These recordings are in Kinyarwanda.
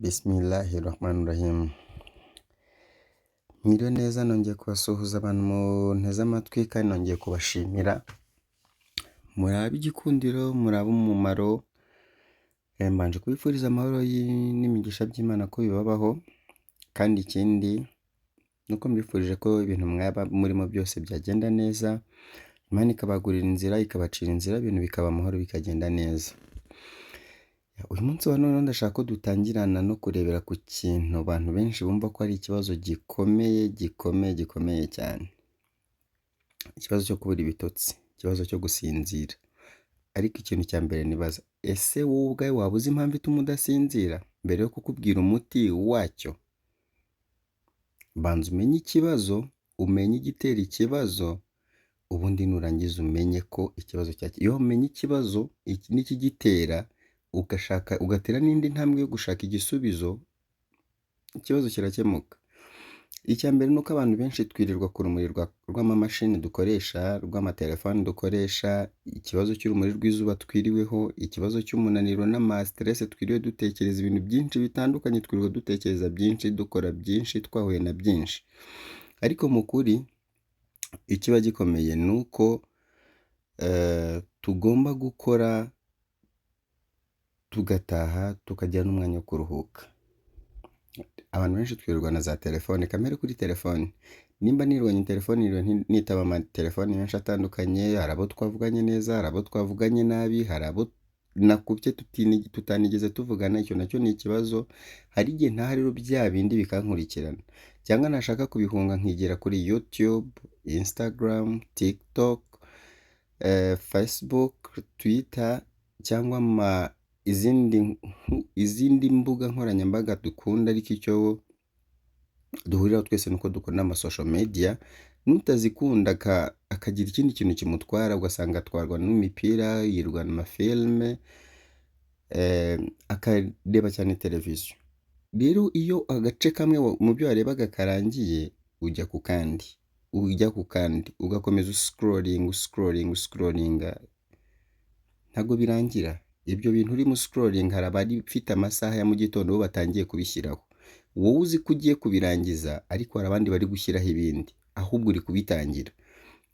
Bismillahirrahmanirrahim. Mwiriwe neza nongeye kubasuhuza abantu munteze amatwi kandi nongeye kubashimira. Muri ab'igikundiro, muri ab'umumaro, mbanje kubifuriza amahoro n'imigisha by'Imana ko bibabaho, kandi ikindi nuko mbifurije ko ibintu mwaba murimo byose byagenda neza, Imana ikabagurira inzira, ikabacira inzira, ibintu bikaba amahoro bikagenda neza. Uyu munsi wa none ndashaka ko dutangirana no kurebera ku kintu abantu benshi bumva ko ari ikibazo gikomeye cyane. Ikibazo cyo kubura ibitotsi, ikibazo cyo gusinzira. Ariko ikintu cya mbere nibaza, ese wowe ubwawe waba uzi impamvu ituma udasinzira? Mbere yo kukubwira umuti wacyo, banza umenye ikibazo, umenye igitera ikibazo, ubundi nurangiza umenye ko ikibazo cyacyo. Iyo umenye ikibazo n'ikigitera, ugatera n'indi ntambwe yo gushaka igisubizo, ikibazo kirakemuka. Icya mbere nuko abantu benshi twirirwa ku rumuri rw'amamashini dukoresha, rw'amatelefoni dukoresha, ikibazo cy'urumuri rw'izuba twiriweho, ikibazo cy'umunaniro n'amastress twiriwe dutekereza ibintu byinshi bitandukanye, twiriwe dutekereza byinshi, dukora byinshi, twahuye na byinshi. Ariko mu kuri ikiba gikomeye nuko tugomba gukora tugataha tukagira n'umwanya wo kuruhuka. Abantu benshi twirirwa na za telefone, kamere kuri telefone. Nimba nirwanye telefone nitaba amatelefone menshi atandukanye, hari abo twavuganye neza, hari abo twavuganye nabi, hari abo nakubye tutanigeze tuvugana, icyo nacyo ni ikibazo. Hari igihe ntaha rero bya bindi bikankurikirana, cyangwa nashaka kubihunga nkigira kuri YouTube, Instagram, TikTok, Facebook, Twitter, cyangwa izindi mbuga nkoranyambaga dukunda, ariko icyo duhuriraho twese nuko dukunda ama social media. Nutazikunda akagira ikindi kintu kimutwara, ugasanga atwarwa n'imipira, yirwana amafilme, akareba cyane televiziyo. Rero iyo agace kamwe mu byo warebaga karangiye, ujya ku kandi, ugakomeza scrolling, ntabwo birangira. Ibyo bintu urimo scrolling, hari abafite amasaha ya mu gitondo bo batangiye kubishyiraho. Wowe uzi ko ugiye kubirangiza, ariko hari abandi bari gushyiraho ibindi, ahubwo uri kubitangira.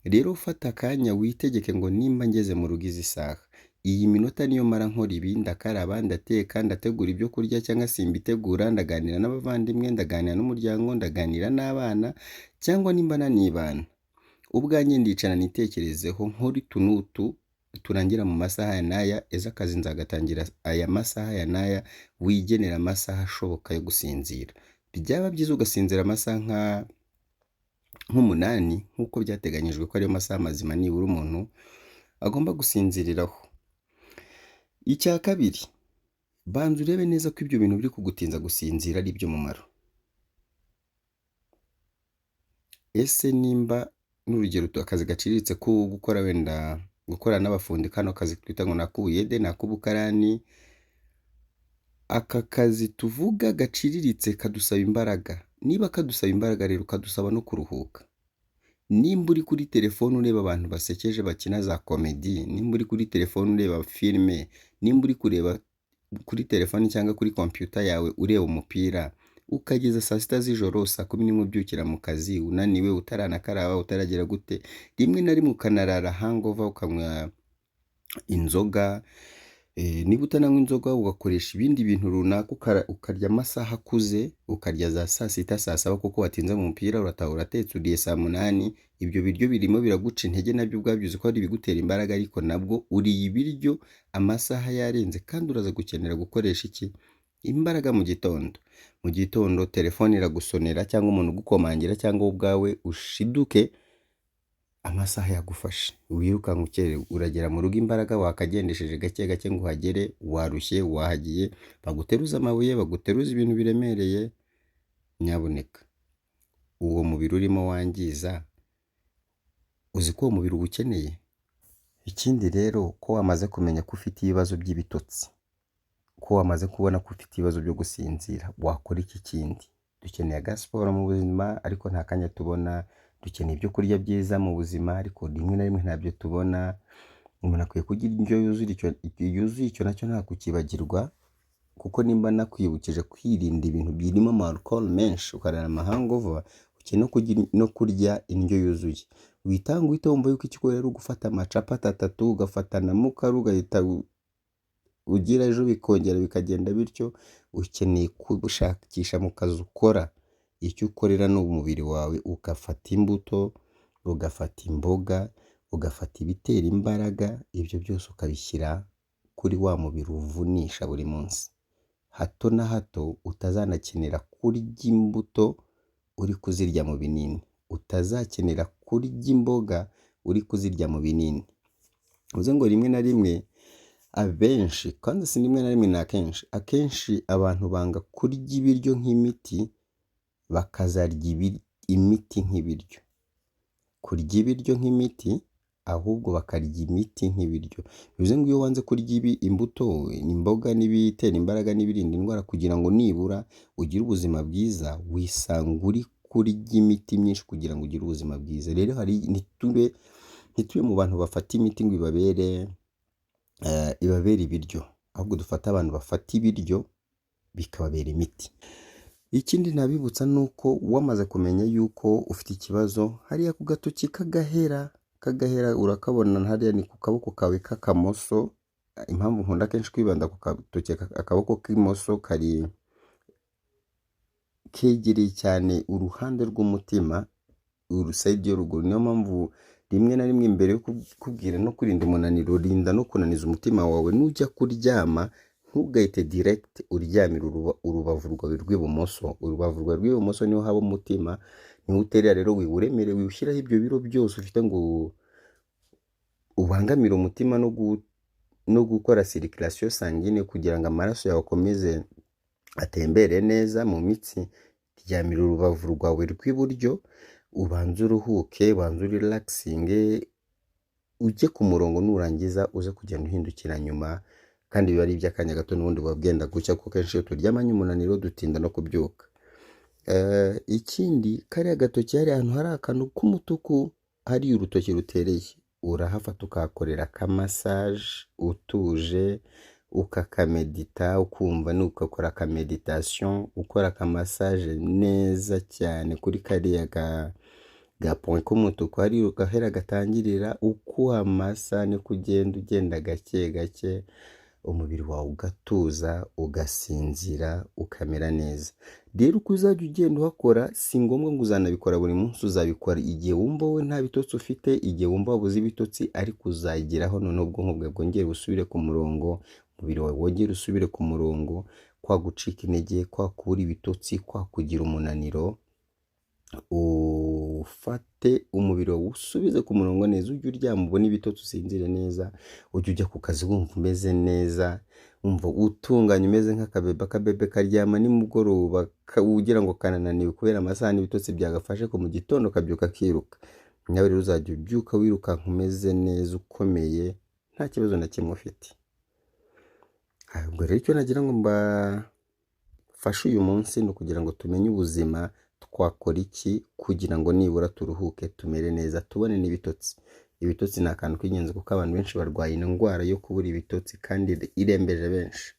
Rero ufata akanya witegeke ngo nimba ngeze mu rugo izi saha, iyi minota niyo mara nkora ibi, ndakaraba, ndateka, ndategura ibyo kurya, cyangwa simbitegura, ndaganira n'abavandimwe, ndaganira n'umuryango, ndaganira n'abana, cyangwa nimba nanibana, ubwanjye ndicara nitekerezeho, nkora utu turangira mu masaha ya n'aya, ejo akazi nzagatangira aya masaha ya n'aya. Wigenera amasaha ashoboka yo gusinzira. Byaba byiza ugasinzira amasaha nk'umunani, nk'uko byateganyijwe ko ariyo masaha mazima nibura umuntu agomba gusinziriraho. Icya kabiri, banza urebe neza ko ibyo bintu biri kugutinza gusinzira ari iby'umumaro. Ese nimba n'urugero akazi gaciriritse ko gukora, wenda gukora n'abafundi, kano kazi twita ngo nakubuyede, nakubukarani, aka kazi tuvuga gaciriritse kadusaba imbaraga. Niba kadusaba imbaraga rero kadusaba no kuruhuka. Nimba uri kuri telefone ureba abantu basekeje bakina za komedi, nimba uri kuri telefone ureba filme, nimba uri kureba kuri telefone cyangwa kuri computer yawe ureba umupira, ukageza saa sita z'ijoro, saa 11 ubyukira mu kazi unaniwe, utaranakaraba, utaragera gute, rimwe na rimwe ukanarara hangover, ukanywa inzoga. Niba utananywa inzoga ugakoresha ibindi bintu runaka, ukarya amasaha akuze, ukarya za saa sita, saa saba, kuko watinze mu mupira, urataha uratetse, uriye saa 8. Ibyo biryo birimo biraguca intege, nabyo ubwabyo uzi ko ari ibigutera imbaraga, ariko nabwo uriye ibiryo amasaha yarenze, kandi uraza gukenera gukoresha imbaraga mu gitondo. Mu gitondo telefone iragusonera, cyangwa umuntu ugukomangira, cyangwa ubwawe ushiduke, amasaha yagufashe, wirukanka ukerewe, uragera mu rugo imbaraga wakagendesheje gake gake ngo uhagere, warushye, wahagiye, baguteruza amabuye, baguteruza ibintu biremereye. Nyabuneka, uwo mubiri urimo wangiza, uzi ko uwo mubiri uwukeneye. Ikindi rero, ko wamaze kumenya ko ufite ibibazo by'ibitotsi, ko wamaze kubona ko ufite ibibazo byo gusinzira, wakora iki kindi? Dukeneye agasiporo mu buzima, ariko nta kanya tubona. Dukeneye ibyo kurya byiza mu buzima, ariko rimwe na rimwe ntabyo tubona. Umuntu akwiye kugira indyo yuzuye, icyo nacyo nta kukibagirwa. kuko nimba nakwibukije kwirinda ibintu birimo ama alcool menshi ukarara ama hangover, ukeneye no kurya indyo yuzuye. Witanga uhita wumva yuko ikigoye ari ugufata amacapati 3 ugafata na mukaru ugahita ugira ejo bikongera bikagenda bityo. Ukeneye gushakisha mu kazi ukora, icyo ukorera ni umubiri wawe, ugafata imbuto, ugafata imboga, ugafata ibitera imbaraga, ibyo byose ukabishyira kuri wa mubiri uvunisha buri munsi. Hato na hato utazanakenera kurya imbuto uri kuzirya mu binini, utazakenera kurya imboga uri kuzirya mu binini. Uvuze ngo rimwe na rimwe abenshi, kandi si rimwe na rimwe ni akenshi abantu banga kurya ibiryo nk'imiti, bakazarya imiti nk'ibiryo. Kurya ibiryo nk'imiti ahubwo bakarya imiti nk'ibiryo. Bivuze ngo iyo wanze kurya imbuto, imboga n'ibitera imbaraga n'ibirinda indwara kugira ngo nibura ugire ubuzima bwiza, wisanga uri kurya imiti myinshi kugira ngo ugire ubuzima bwiza. Rero ntitube mu bantu bafata imiti ngo ibabere ibiryo, ahubwo dufata abantu bafata ibiryo bikababera imiti. Ikindi nabibutsa ni uko wamaze kumenya yuko ufite ikibazo, hariya ku gatoki k'agahera urakabona, hariya ni ku kaboko kawe k'akamoso. Impamvu nkunda kenshi kwibanda ku gatoki, akaboko k'imoso kari kegereye cyane uruhande rw'umutima, urusayidi yo ruguru. Niyo mpamvu rimwe na rimwe mbere yo kubwira no kurinda umunaniro, rinda no kunaniza umutima wawe. Nujya kuryama ntugahite direct uryamira urubavu rwawe rw'ibumoso. Urubavu rwawe rw'ibumoso niho haba umutima, niho uterera. Rero wiwuremere, wiwushyiraho ibyo biro byose ufite ngo ubangamire umutima no gukora circulation sanguine kugira ngo amaraso yawe akomeze atembere neza mu mitsi. Ryamira urubavu rwawe rw'iburyo, ubanze uruhuke, ubanze relaxing, ujye ku murongo, nurangiza uze kugenda uhindukira nyuma. Kandi biba ari iby'akanya gato, n'ubundi buba bwenda gucya, kuko kenshi iyo turyamanye umunaniro dutinda no kubyuka. Ikindi, kariya gatoki hari ahantu hari akantu k'umutuku, hari urutoki rutereye, urahafata ukahakorera akamassage utuje, ukakamedita, ukumva ugakora akameditation, ukora akamassage neza cyane kuri kariya point k'umutuku, hari gahera gatangirira. Uko amasa ni ugenda gake gake, umubiri wawe ugatuza, ugasinzira, ukamera neza. Rero uko uzajya ugenda uhakora, si ngombwa ngo uzanabikora buri munsi, uzabikora igihe wumva wowe nta bitotsi ufite, igihe wumva wabuze ibitotsi, ariko uzageraho noneho ubwonko bwawe bwongere busubire ku murongo, umubiri wawe wongere usubire ku murongo, kwa gucika intege, kwa kubura ibitotsi, kwa kugira umunaniro. Ufate umubiri wawe usubize ku murongo neza, ujye uryama ubone ibitotsi, usinzire neza, ujye ujya ku kazi wumva umeze neza, wumva utunganye umeze nk'akabebe. Akabebe karyama nimugoroba ugira ngo kanananiwe kubera amasaha n'ibitotsi byagafashe, ko mu gitondo kabyuka kiruka. Nawe rero uzajya ubyuka wirukanka umeze neza, ukomeye, nta kibazo na kimwe ufite. Ubwo rero icyo nagira ngo mbafashe uyu munsi ni ukugira ngo tumenye ubuzima, twakora iki kugira ngo nibura turuhuke, tumere neza, tubone n'ibitotsi. Ibitotsi ni akantu k'ingenzi kuko abantu benshi barwaye indwara yo kubura ibitotsi kandi irembeje benshi.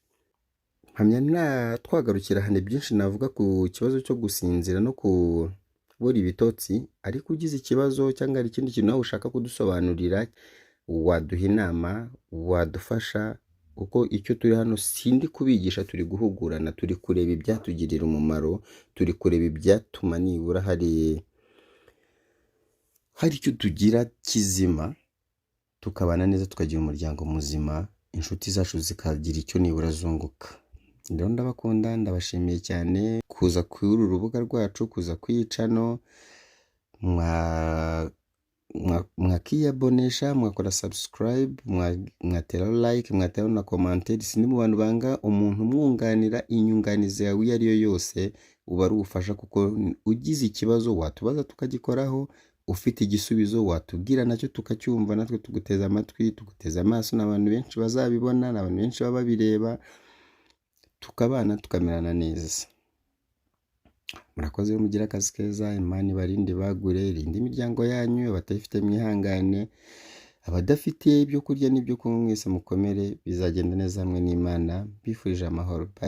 Mpamya twagarukira hane byinshi navuga ku kibazo cyo gusinzira no kubura ibitotsi, ariko ugize ikibazo cyangwa hari ikindi kintu nawe ushaka kudusobanurira, waduha inama, wadufasha, kuko icyo turi hano sindi kubigisha, turi guhugurana, turi kureba ibyatugirira umumaro, turi kureba ibyatuma nibura hari icyo tugira kizima, tukabana neza, tukagira umuryango muzima, inshuti zacu zikagira icyo nibura zunguka. Rero ndabakunda, ndabashimiye cyane kuza kuri uru rubuga rwacu, kuza kwiyicano, mwakiyabonesha, mwakora subscribe, mwatera like, mwatera na commentaire. Sindi mu bantu banga umuntu mwunganira, inyunganizi yawe iyo ari yo yose uba ari ubufasha, kuko ugize ikibazo watubaza tukagikoraho, ufite igisubizo watubwira nacyo tukacyumva, natwe tuguteza amatwi, tuguteza amaso. N'abantu benshi bazabibona, n'abantu benshi baba babireba, tukabana tukamerana neza. Murakoze, mugira akazi keza, Imana ibarinde, bagure, irinde imiryango yanyu, abatayifite mwihangane. abadafite ibyo kurya n'ibyo kunywa mwese mukomere bizagenda neza hamwe n'Imana, mbifurije amahoro. Bye.